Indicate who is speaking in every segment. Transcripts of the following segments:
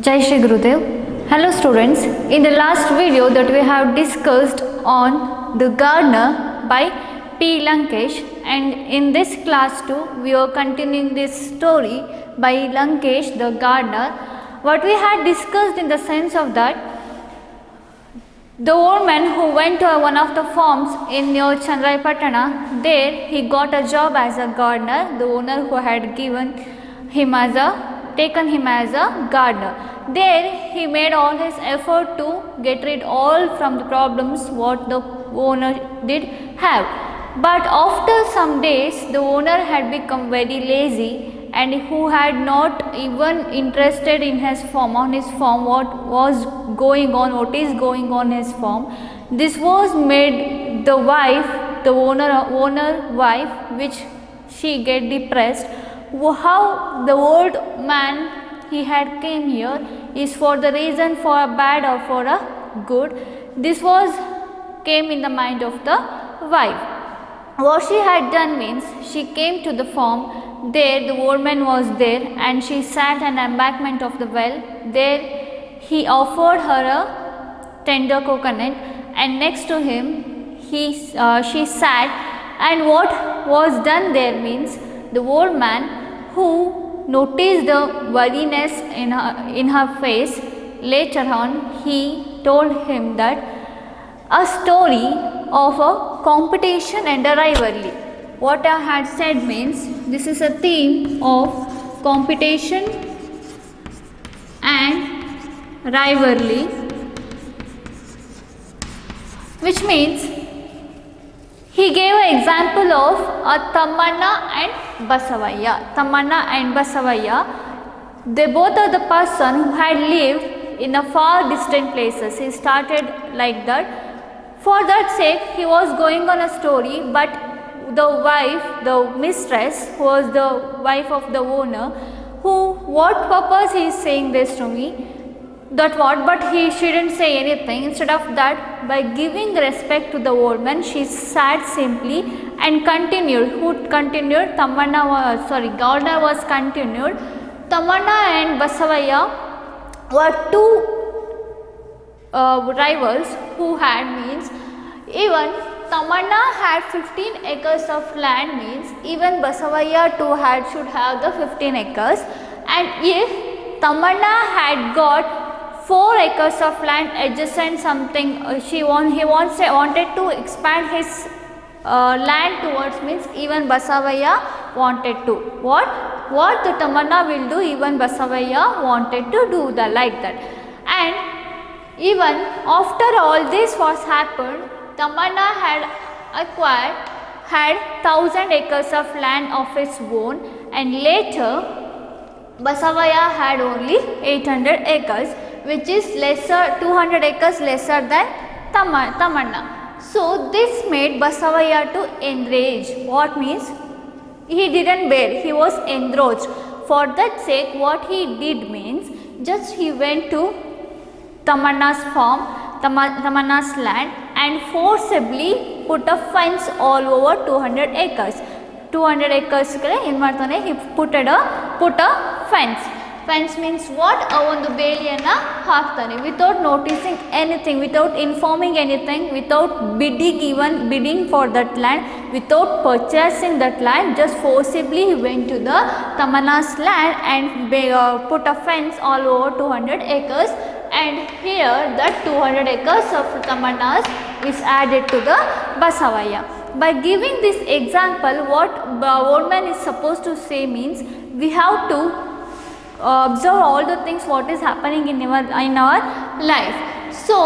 Speaker 1: Jai Shri Gurudev. Hello students, in the last video that we have discussed on The Gardener by P. Lankesh, and in this class too we are continuing this story by Lankesh the Gardener. What we had discussed in the sense of that the old man who went to one of the farms in near Chandraipatana, there he got a job as a gardener. The owner who had taken him as a gardener. There he made all his effort to get rid all from the problems what the owner did have. But after some days the owner had become very lazy and who had not even interested in his farm, what is going on his farm. This was made the wife, the owner wife, which she get depressed. How the old man he had came here is for the reason for a bad or for a good. This was came in the mind of the wife. What she had done means she came to the farm. There the old man was there and she sat on the embankment of the well. There he offered her a tender coconut and next to him she sat, and what was done there means the old man who noticed the worriness in her face, later on he told him that a story of a competition and a rivalry. What I had said means this is a theme of competition and rivalry, which means he gave an example of a Tamanna and Basavaya. Tamanna and Basavaya, they both are the person who had lived in a far distant places. He started like that. For that sake, he was going on a story, but the wife, the mistress, who was the wife of the owner, what purpose he is saying this to me? That what, but he shouldn't say anything. Instead of that, by giving respect to the old man, she sat simply and continued. Who continued? Gardener was continued. Tamanna and Basavaya were two rivals who had means, even Tamanna had 15 acres of land means, even Basavaya too should have the 15 acres, and if Tamanna had got 4 acres of land adjacent something, he wanted to expand his land towards means, even Basavaya wanted to. What the Tamanna will do, even Basavaya wanted to do like that. And even after all this was happened, Tamanna had 1000 acres of land of its own, and later Basavaya had only 800 acres, which is 200 acres lesser than Tamanna. So this made Basavaya to enrage. What means? He didn't bear, he was enraged. For that sake, what he did means, just he went to Tamanna's farm, Tamanna's land, and forcibly put a fence all over 200 acres. 200 acres he put a fence. Fence means what? Avondu ಬೇಲಿಯನ್ನ ಹಾಕ್ತಾನೆ, without noticing anything, without informing anything, without bidding for that land, without purchasing that land, just forcibly he went to the Tamanna's land and put a fence all over 200 acres, and here that 200 acres of Tamanna's is added to the Basavaya. By giving this example, what old man is supposed to say means, we have to observe all the things what is happening in our life. So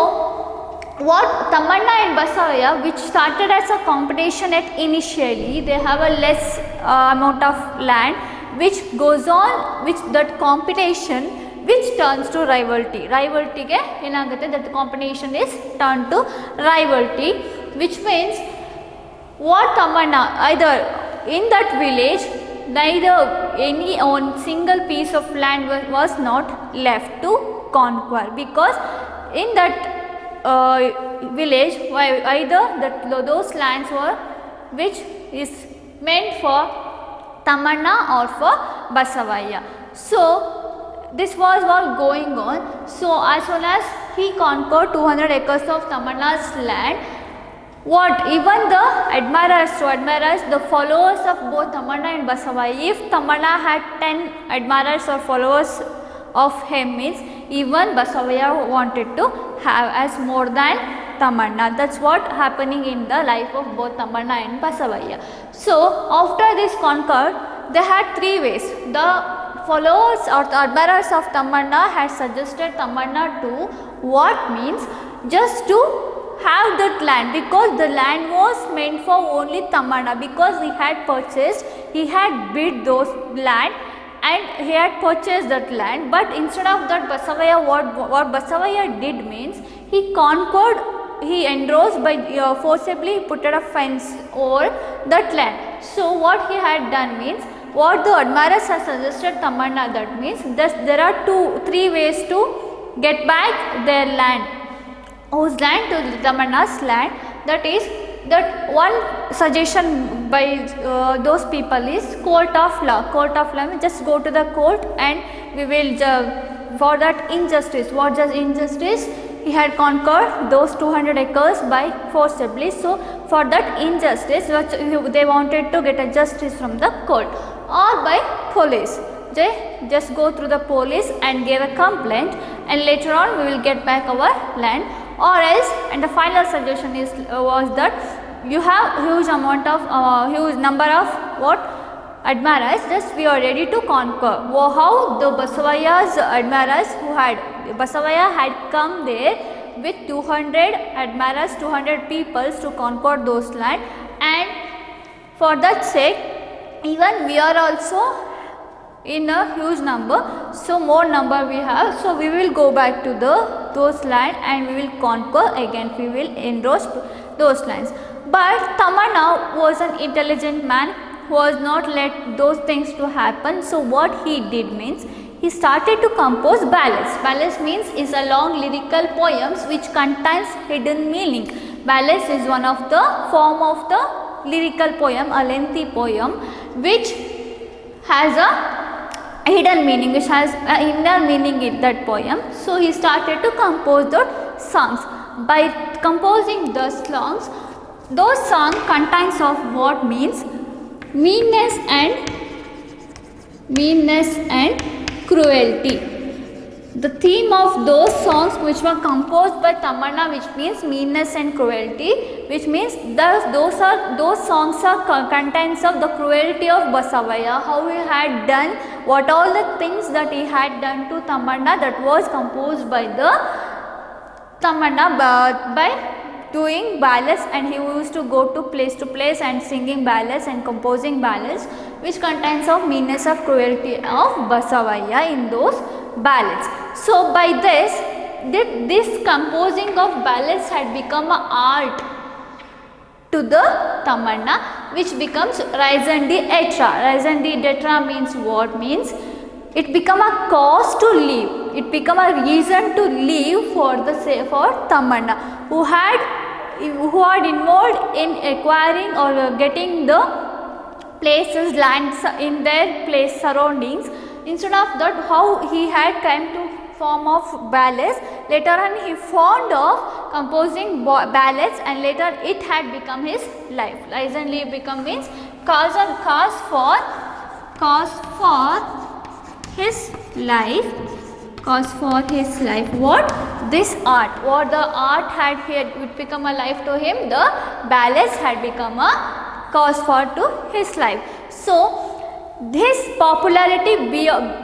Speaker 1: what Tamanna and Basavaya, which started as a competition at initially, they have a less amount of land, which goes on, which that competition which turns to rivalry. Rivalry ge enagutte, that competition is turned to rivalry, which means what Tamanna, either in that village neither any single piece of land was not left to conquer, because in that village either those lands were which is meant for Tamanna or for Basavaya. So this was all going on. So as soon as he conquered 200 acres of Tamanna's land, what even the admirers, the followers of both Tamanna and Basavaya, if Tamanna had 10 admirers or followers of him, means even Basavaya wanted to have as more than Tamanna. That's what happening in the life of both Tamanna and Basavaya. So after this conquered, they had three ways. The followers or the admirers of Tamanna had suggested Tamanna to what means just to have that land, because the land was meant for only Tamanna, because he had purchased, he had bid those land and he had purchased that land. But instead of that, Basavaya, what Basavaya did means he conquered, he engrossed by forcibly put a fence over that land. So what he had done means, what the admirers have suggested Tamanna, that means there are three ways to get back their land. Whose land? To Tamanna's land. That is, that one suggestion by those people is court of law. Court of law means just go to the court and we will for that injustice. What is injustice? He had conquered those 200 acres by forcibly. So for that injustice, they wanted to get a justice from the court or by police. They just go through the police and give a complaint, and later on we will get back our land. Or else, and the final suggestion was that you have huge amount of huge number of what admirers, just we are ready to conquer. How the Basavaya's admirers Basavaya had come there with 200 admirers, 200 peoples to conquer those land, and for that sake even we are also in a huge number, so more number we have, so we will go back to those land and we will conquer again, we will engross those lands. But Tamanna was an intelligent man who was not let those things to happen. So what he did means, he started to compose ballads. Ballads means is a long lyrical poems which contains hidden meaning. Ballads is one of the form of the lyrical poem, a lengthy poem which has a hidden meaning, which has an inner meaning in that poem. So he started to compose the songs. By composing the songs, those songs contains of what means meanness and cruelty. The theme of those songs which were composed by Tamanna, which means meanness and cruelty, which means those songs are contents of the cruelty of Basavaya, how he had done, what all the things that he had done to Tamanna, that was composed by the Tamanna by doing ballads, and he used to go to place and singing ballads and composing ballads which contains of meanness of cruelty of Basavaya in those ballads. So by this composing of ballads had become an art to the Tamanna, which becomes raison d'etre. Raison d'etre means what? Means it become a cause to live. It become a reason to live for Tamanna, who had involved in acquiring or getting the places, lands in their place surroundings. Instead of that, how he had come to form of ballads. Later on he found of composing ballads, and later it had become his life. Raison d'etre become means cause for his life. Cause for his life. What? This art. What the art had here would become a life to him. The ballads had become a cause for to his life. So his popularity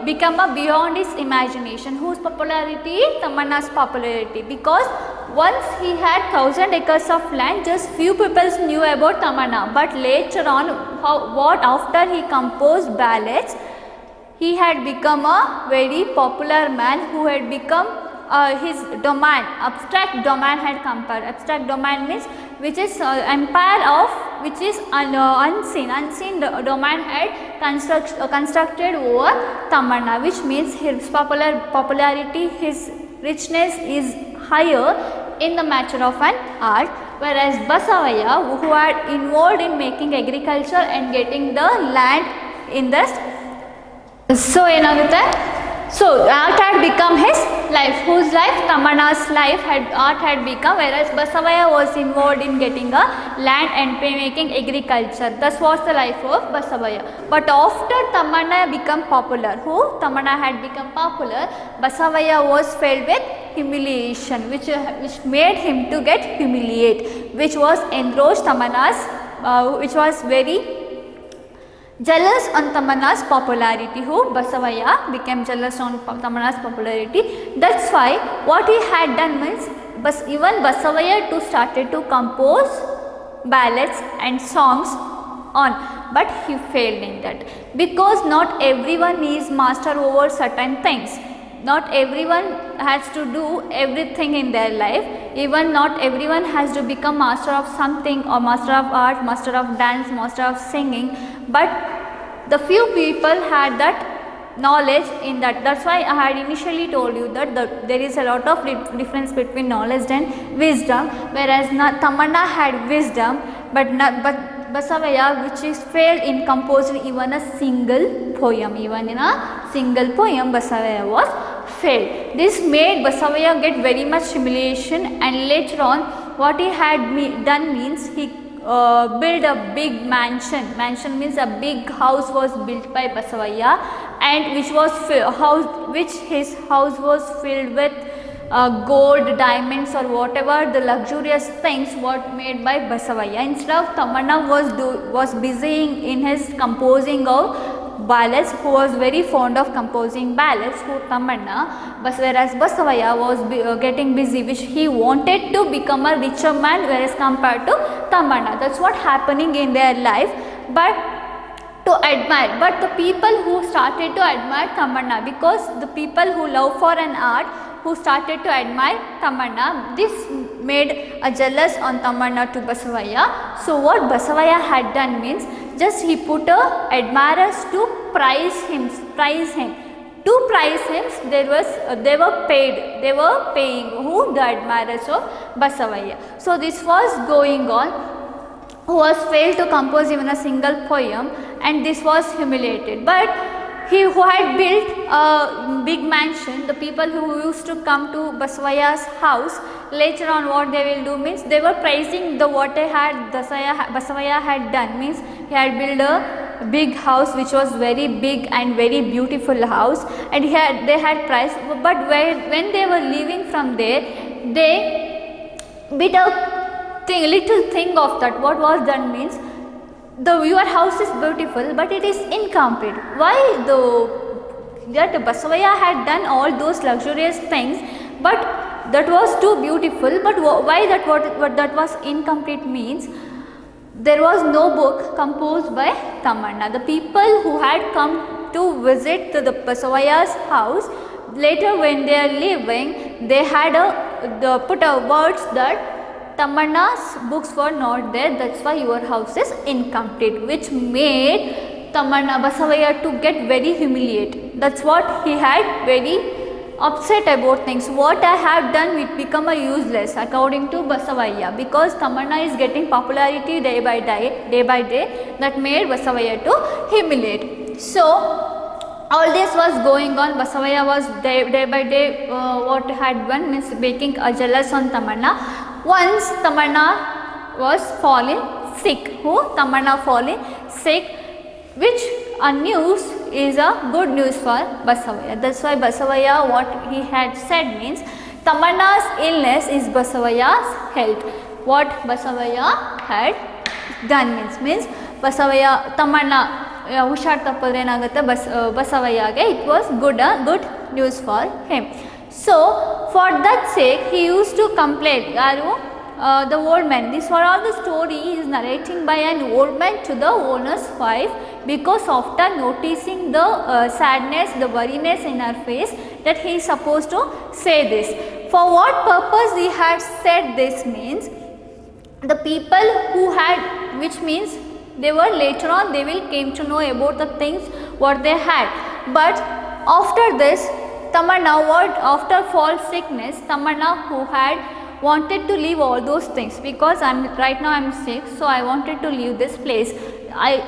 Speaker 1: become beyond his imagination. Whose popularity? Tamanna's popularity. Because once he had 1000 acres of land, just few people knew about Tamanna. But later on, after he composed ballads, he had become a very popular man who had become his domain, abstract domain had compared. Abstract domain means which is empire of which is unseen domain had constructed over Tamanna, which means his popularity, his richness is higher in the matter of an art, whereas Basavaya, who are involved in making agriculture and getting the land in the, so ಏನಾಗುತ್ತೆ So art had become his life. Whose life? Tamanna's life art had become, whereas Basavaya was involved in getting a land and making agriculture. Thus was the life of Basavaya. But after Tamanna became popular, Tamanna had become popular, Basavaya was filled with humiliation, which made him to get humiliated, which was engrossed Tamanna's, which was very jealous on Tamanna's popularity. Basavaya became jealous on Tamanna's popularity. That's why what he had done means, even Basavaya too started to compose ballads and songs on, but he failed in that, because not everyone is master over certain things. Not everyone has to do everything in their life. Even not everyone has to become master of something, or master of art, master of dance, master of singing. But the few people had that knowledge in that. That's why I had initially told you that there is a lot of difference between knowledge and wisdom. Whereas Tamanna had wisdom, but Basavaya, which is failed in composing even a single poem. Even in a single poem, Basavaya was failed. This made Basavaya get very much humiliation, and later on what he had done means, he built a big mansion. Mansion means a big house was built by Basavaya, and which his house was filled with gold, diamonds, or whatever the luxurious things what made by Basavaya. Instead of Tamanna was busy in his composing of ballads, who was very fond of composing ballads, Tamanna, whereas Basavaya was getting busy, which he wanted to become a richer man, whereas compared to Tamanna. That's what happening in their life. But the people who started to admire Tamanna, because the people who love for an art, who started to admire Tamanna, this made a jealous on Tamanna to Basavaya. So what Basavaya had done means, just he put admirers to praise him. To praise him, they were paying who? The admirers of Basavaya. So this was going on, who was failed to compose even a single poem, and this was humiliated. But he who had built a big mansion, the people who used to come to Basavaya's house, later on what they will do means, they were praising what Basavaya had done. Means he had built a big house, which was very big and very beautiful house, and they had praised. But when they were leaving from there, they bit a little thing of that. What was done means, your house is beautiful, but it is incomplete. Why? That Basavaya had done all those luxurious things, but that was too beautiful. But why what that was incomplete means, there was no book composed by Tamanna. The people who had come to visit the Basavaya's house, later when they are leaving, they had put words that Tamanna's books were not there, that's why your house is incomplete, which made Basavaya to get very humiliated. That's what he had very upset about things. What I have done will become a useless according to Basavaya, because Tamanna is getting popularity day by day, that made Basavaya to humiliate. So all this was going on. Basavaya was day by day what had done means making a jealous on Tamanna. Once Tamanna was falling sick. Tamanna falling sick, which a news is a good news for Basavaya. That's why Basavaya, what he had said means, Tamanna's illness is Basavaya's health. What Basavaya had done means Basavaya, Tamanna ಹುಷಾರ್ ತಪ್ಪದ್ರೆ ಏನಾಗುತ್ತೆ ಬಸವಯ್ಯಗೆ it was good news for him. So for that sake he used to complain. The old man. This for all the story is narrating by an old man to the owner's wife, because after noticing the sadness, the worriness in her face, that he is supposed to say this. For what purpose he had said this means, the people who had, which means they were later on they will came to know about the things what they had. But after this Tamanna, after fall sickness, Tamanna who had wanted to leave all those things because right now I'm sick, so I wanted to leave this place.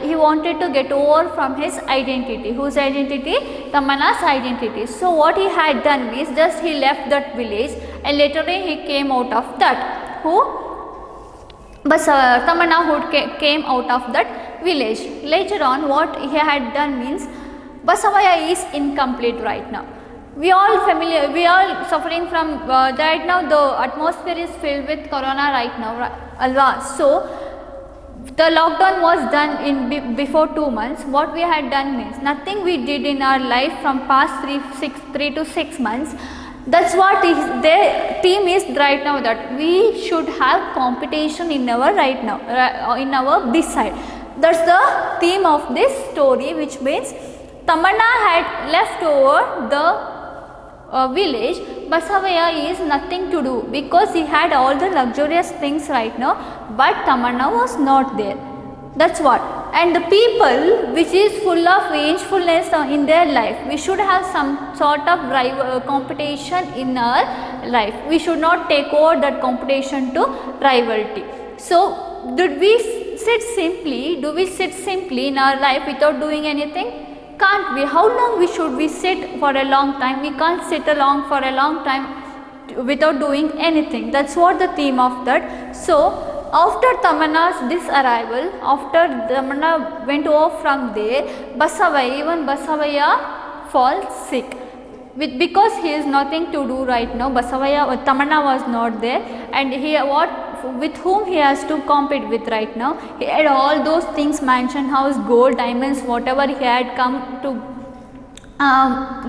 Speaker 1: He wanted to get over from his identity. Whose identity? Tamanna's identity. So what he had done is just he left that village and later on he came out of that. Who? Tamanna who came out of that village. Later on what he had done means Basavaya is incomplete right now. We all suffering from right now. The atmosphere is filled with corona right now. So the lockdown was done in before 2 months. What we had done means nothing we did in our life from past 3 to 6 months. That's what their theme is right now, that we should have competition in our right now in our this side. That's the theme of this story, which means Tamanna had left over the village. Basavaya is nothing to do because he had all the luxurious things right now, but Tamanna was not there. That's what. And the people which is full of vengefulness in their life, we should have some sort of competition in our life. We should not take over that competition to rivalry. So do we sit simply in our life without doing anything? Can't we? How long should we sit for a long time? We can't sit along for a long time without doing anything. That's what the theme of that. So after Tamanna's disarrival, after Tamanna went off from there, Basavaya falls sick. Because he has nothing to do right now, Tamanna was not there, and with whom he has to compete with right now. He had all those things, mansion house, gold, diamonds, whatever he had come to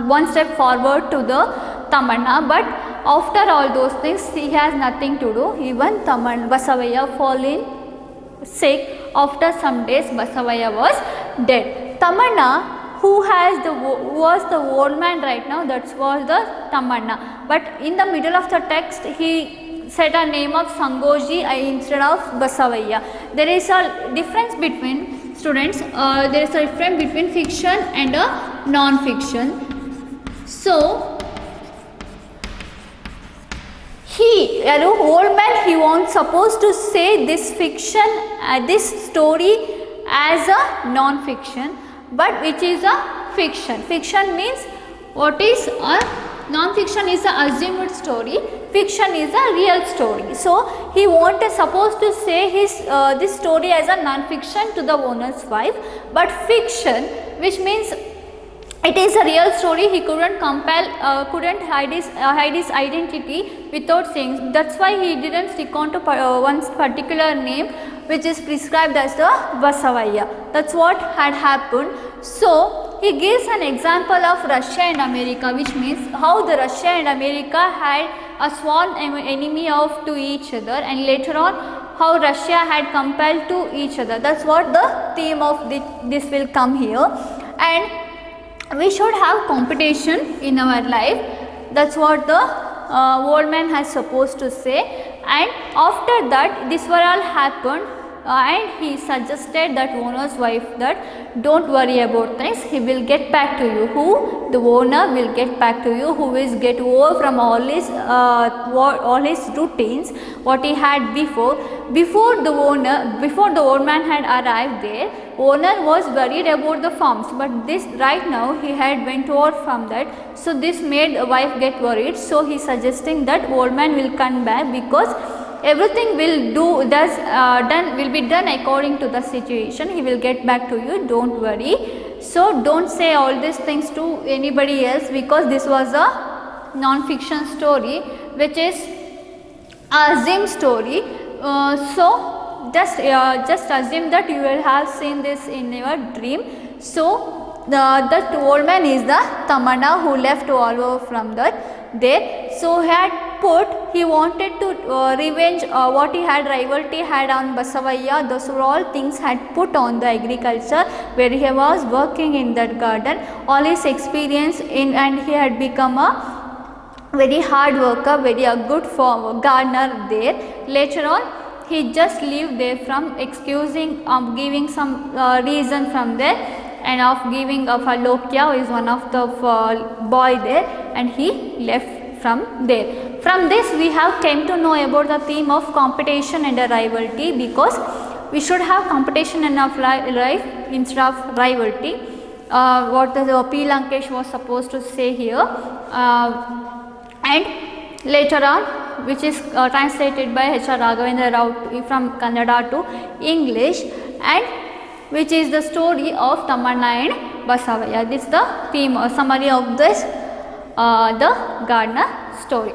Speaker 1: one step forward to the Tamanna, but after all those things he has nothing to do. Even Basavaya falling sick. After some days Basavaya was dead. Tamanna, who was the old man right now, that was the Tamanna, but in the middle of the text he said a name of Sangoji instead of Basavaya. There is a difference between students, there is a difference between fiction and a non-fiction. So old man, he was supposed to say this fiction, this story as a non-fiction, but which is a fiction. Fiction means what is a non-fiction is a assumed story, fiction is a real story. So he supposed to say this story as a non-fiction to the owner's wife, but fiction, which means it is a real story. He couldn't hide his identity without saying. That's why he didn't stick on to one particular name, which is prescribed as the Basavaya. That's what had happened. So he gives an example of Russia and America, which means how the Russia and America had a sworn enemy to each other, and later on how Russia had compelled to each other. That's what the theme of this will come here. And we should have competition in our life. That's what the old man has supposed to say. And after that, this all happened, and he suggested that owner's wife that don't worry about things, he will get back to you. Who? The owner will get back to you, who will get over from all his routines what he had before. Before the old man had arrived there, owner was worried about the farms, but this right now he had went over from that. So this made the wife get worried. So he suggesting that old man will come back because everything will be done according to the situation. He will get back to you, don't worry. So don't say all these things to anybody else, because this was a non-fiction story, which is a Zim story. So just assume that you will have seen this in your dream. So the old man is the Tamanna who left all over from there. So he wanted to revenge what he had rivalry had on Basavaya. Those were all things had put on the agriculture where he was working in that garden. All his experience and he had become a very hard worker, very a good gardener there. Later on he just lived there from giving some reason from there, and of giving of a Lokya, who is one of the boy there, and he left from there. From this we have came to know about the theme of competition and rivalry, because we should have competition in our life instead of rivalry. What the P. Lankesh was supposed to say here, and later on, which is translated by H.R. Raghavendra Rao from Kannada to English, and which is the story of Tamanna and Basavaya. This is the theme or summary of this the gardener story.